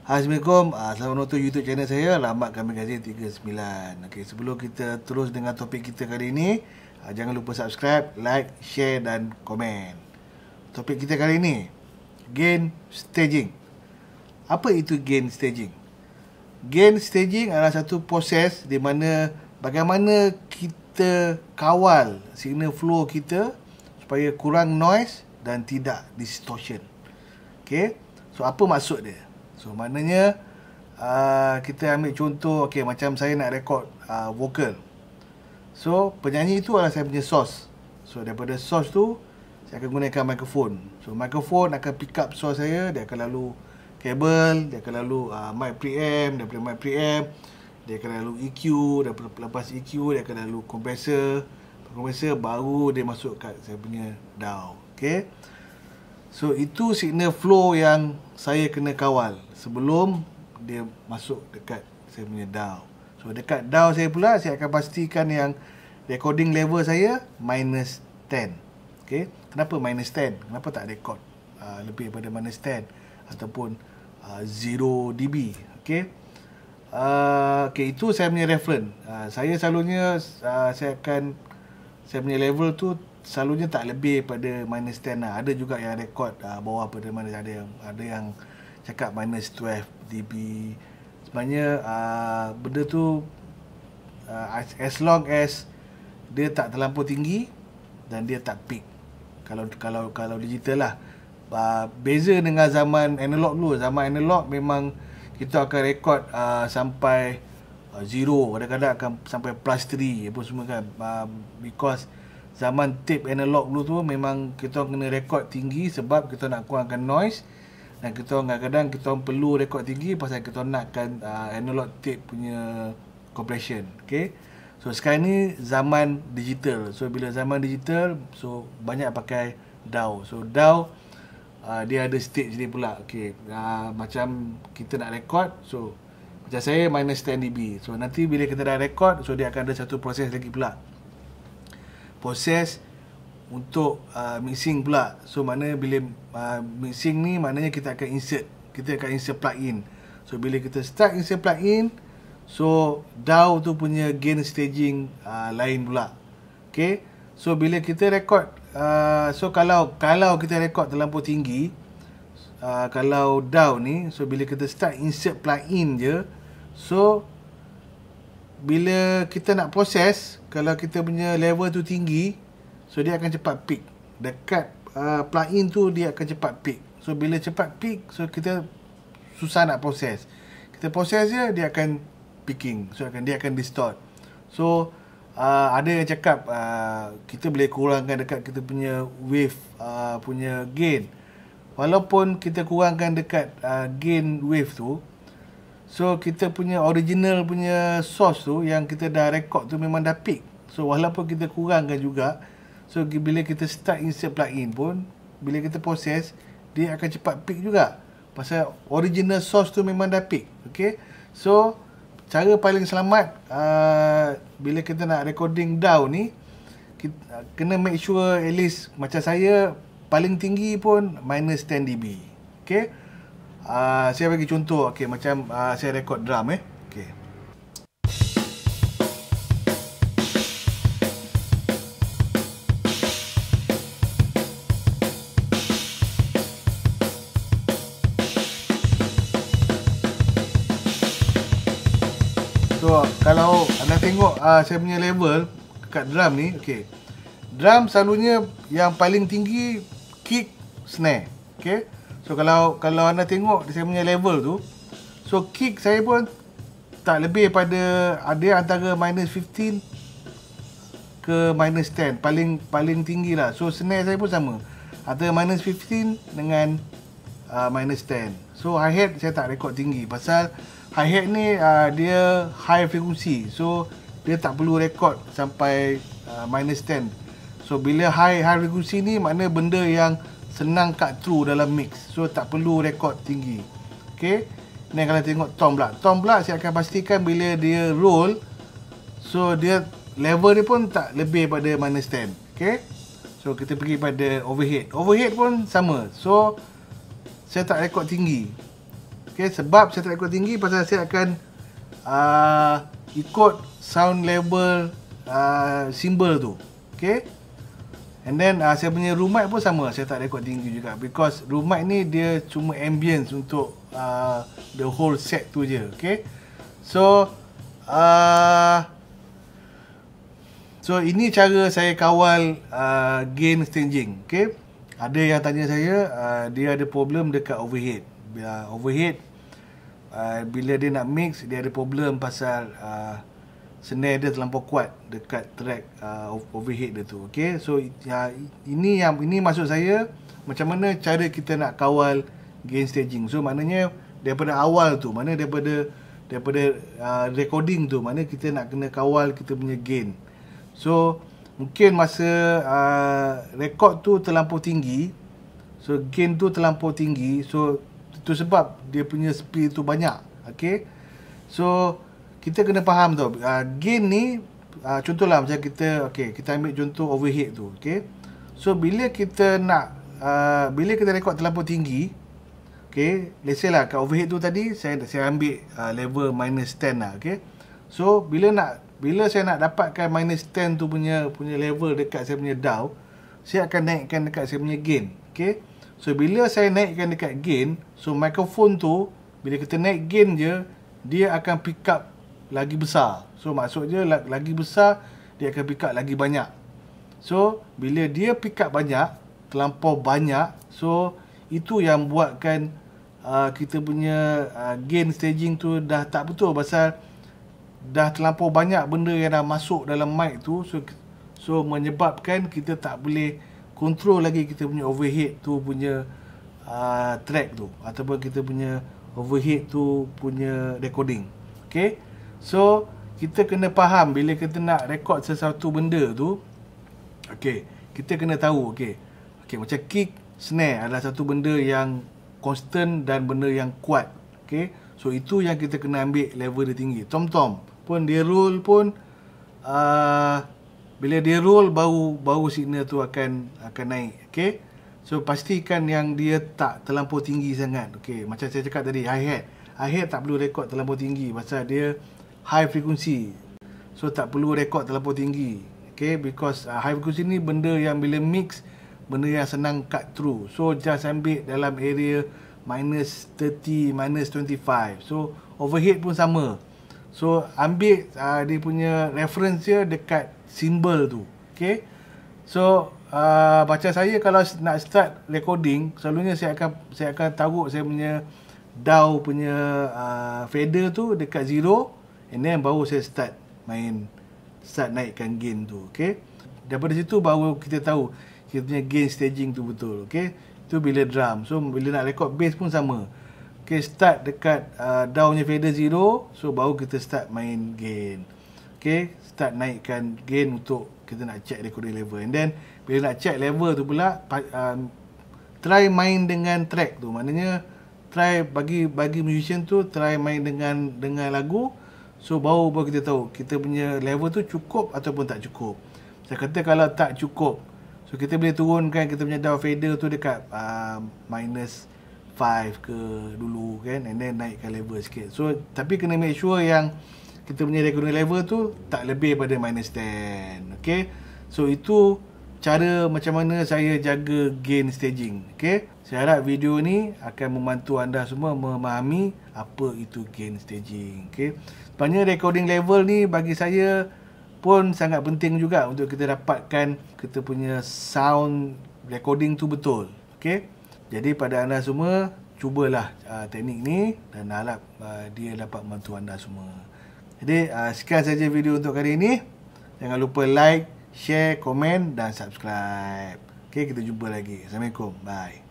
Assalamualaikum, selamat menonton YouTube channel saya, Lamat Kami Magazine 39. Okey, sebelum kita terus dengan topik kita kali ini, jangan lupa subscribe, like, share dan komen. Topik kita kali ini, gain staging. Apa itu gain staging? Gain staging adalah satu proses di mana bagaimana kita kawal signal flow kita supaya kurang noise dan tidak distortion. Okey, so apa maksud dia? So maknanya kita ambil contoh, okay, macam saya nak record vokal. So penyanyi itu adalah saya punya source. So daripada source tu saya akan gunakan mikrofon. So mikrofon akan pick up source saya. Dia akan lalu kabel, dia akan lalu mic preamp. Daripada mic preamp dia akan lalu EQ. Daripada lepas EQ dia akan lalu compressor. Compressor baru dia masuk kat saya punya DAW. Okay, so itu signal flow yang saya kena kawal sebelum dia masuk dekat saya punya DAW. So dekat DAW saya pula, saya akan pastikan yang recording level saya minus 10. Okay, kenapa minus 10? Kenapa tak record lebih daripada minus 10 ataupun 0 dB? Okay, itu saya punya reference. Saya selalunya saya punya level tu selalunya tak lebih pada minus 10 lah. Ada juga yang rekod bawah pada minus, ada yang cakap minus 12 dB. Sebenarnya benda tu as long as dia tak terlampau tinggi dan dia tak peak. Kalau digital lah. Beza dengan zaman analog dulu. Zaman analog memang kita akan rekod sampai 0, kadang-kadang akan sampai plus 3 apa semua kan, because zaman tape analog dulu tu memang kita kena rekod tinggi sebab kita nak kurangkan noise, dan kita kadang-kadang kita perlu rekod tinggi pasal kita nakkan analog tape punya compression. Okay, so sekarang ni zaman digital. So bila zaman digital, so banyak pakai DAW. So DAW dia ada stage dia pula. Okay, macam kita nak rekod, so macam saya minus 10 dB. So nanti bila kita dah rekod, so dia akan ada satu proses lagi pula, proses untuk mixing pula. So maknanya bila mixing ni, maknanya kita akan insert plug-in. So bila kita start insert plug-in, so DAW tu punya gain staging lain pula. Okay, so bila kita rekod, so kalau kita rekod terlampau tinggi, kalau DAW ni, so bila kita start insert plug-in je, so bila kita nak proses, kalau kita punya level tu tinggi, so dia akan cepat peak. Dekat plug-in tu dia akan cepat peak. So bila cepat peak, so kita susah nak proses. Kita proses je, dia akan peaking. So dia akan distort. So ada yang cakap kita boleh kurangkan dekat kita punya wave punya gain. Walaupun kita kurangkan dekat gain wave tu, so kita punya original punya source tu yang kita dah record tu memang dah peak. So walaupun kita kurangkan juga, so bila kita start insert plugin pun, bila kita proses, dia akan cepat peak juga pasal original source tu memang dah peak. Okay, so cara paling selamat bila kita nak recording DAW ni, kita kena make sure at least macam saya paling tinggi pun minus 10 dB. Okay, saya bagi contoh. Okay, macam saya record drum okay. So kalau anda tengok saya punya level kat drum ni, okay, drum selalunya yang paling tinggi kick, snare. Okay, so kalau anda tengok saya punya level tu, so kick saya pun tak lebih pada, ada antara minus 15 ke minus 10, paling tinggi lah. So snare saya pun sama, antara minus 15 dengan minus 10. So hi-hat saya tak rekod tinggi pasal hi-hat ni dia high frequency, so dia tak perlu rekod sampai minus 10. So bila high frequency ni, makna benda yang senang cut through dalam mix, so tak perlu rekod tinggi. Okay, ni kalau tengok tom pula saya akan pastikan bila dia roll, so dia level dia pun tak lebih pada minus 10. Okay, so kita pergi pada overhead pun sama. So saya tak rekod tinggi. Okay, sebab saya tak rekod tinggi pasal saya akan ikut sound level symbol tu. Okay. And then saya punya room mic pun sama, saya tak rekod tinggi juga, because room mic ni dia cuma ambience untuk the whole set tu je. Okay. So ini cara saya kawal gain staging. Okay. Ada yang tanya saya dia ada problem dekat overhead. Bila dia nak mix, dia ada problem pasal snare dia terlampau kuat dekat track overhead dia tu. Okay. So ini maksud saya macam mana cara kita nak kawal gain staging. So maknanya daripada awal tu, daripada recording tu, mana kita nak kena kawal kita punya gain. So mungkin masa record tu terlampau tinggi, so gain tu terlampau tinggi, so itu sebab dia punya speed tu banyak. Okay. So kita kena faham tau, gain ni contohlah macam kita ambil contoh overhead tu. Okay. So bila kita record terlampau tinggi, okay, let's say lah kat overhead tu tadi saya ambil level -10 lah. Okay. So bila saya nak dapatkan -10 tu punya level dekat saya punya DAW, saya akan naikkan dekat saya punya gain. Okay. So bila saya naikkan dekat gain, so mikrofon tu bila kita naik gain je, dia akan pick up lagi besar. So maksudnya lagi besar, dia akan pick up lagi banyak. So bila dia pick up banyak, terlampau banyak, so itu yang buatkan kita punya gain staging tu dah tak betul, pasal dah terlampau banyak benda yang dah masuk dalam mic tu. So menyebabkan kita tak boleh control lagi kita punya overhead tu punya track tu, ataupun kita punya overhead tu punya recording. Okay. So kita kena faham bila kita nak record sesuatu benda tu, okay, kita kena tahu okay, macam kick, snare adalah satu benda yang constant dan benda yang kuat. Okay. So itu yang kita kena ambil level dia tinggi. Tom-tom pun dia roll pun bila dia roll baru signal tu akan naik. Okay. So pastikan yang dia tak terlampau tinggi sangat. Okay. Macam saya cakap tadi, hi-hat tak perlu rekod terlampau tinggi pasal dia high frequency. So tak perlu rekod terlampau tinggi. Okay. Because high frequency ni benda yang bila mix, benda yang senang cut through. So just ambil dalam area -30, -25. So overhead pun sama. So ambil dia punya reference dia dekat symbol tu. Okay. So macam saya kalau nak start recording, selalunya saya akan taruh saya punya DAW punya fader tu dekat 0, and then baru saya start naikkan gain tu. Okay. Daripada situ baru kita tahu kita punya gain staging tu betul. Okay. Itu bila drum. So bila nak record bass pun sama. Okay, start dekat DAW nya fader 0, so baru kita start main gain. Okay, start naikkan gain untuk kita nak check recording level. And then bila nak check level tu pula, try main dengan track tu. Maknanya try bagi musician tu try main dengan lagu. So baru kita tahu kita punya level tu cukup ataupun tak cukup. Saya kata kalau tak cukup, so kita boleh turunkan kita punya DAW fader tu dekat -5 ke dulu kan, and then naikkan level sikit. So tapi kena make sure yang kita punya recording level tu tak lebih pada -10. Okay. So itu cara macam mana saya jaga gain staging. Okay. Saya harap video ni akan membantu anda semua memahami apa itu gain staging. Okay. Sebenarnya recording level ni bagi saya pun sangat penting juga untuk kita dapatkan kita punya sound recording tu betul. Okay. Jadi pada anda semua, cubalah teknik ni dan harap dia dapat membantu anda semua. Jadi sekian saja video untuk kali ini. Jangan lupa like, share, komen dan subscribe. Okay, kita jumpa lagi. Assalamualaikum. Bye.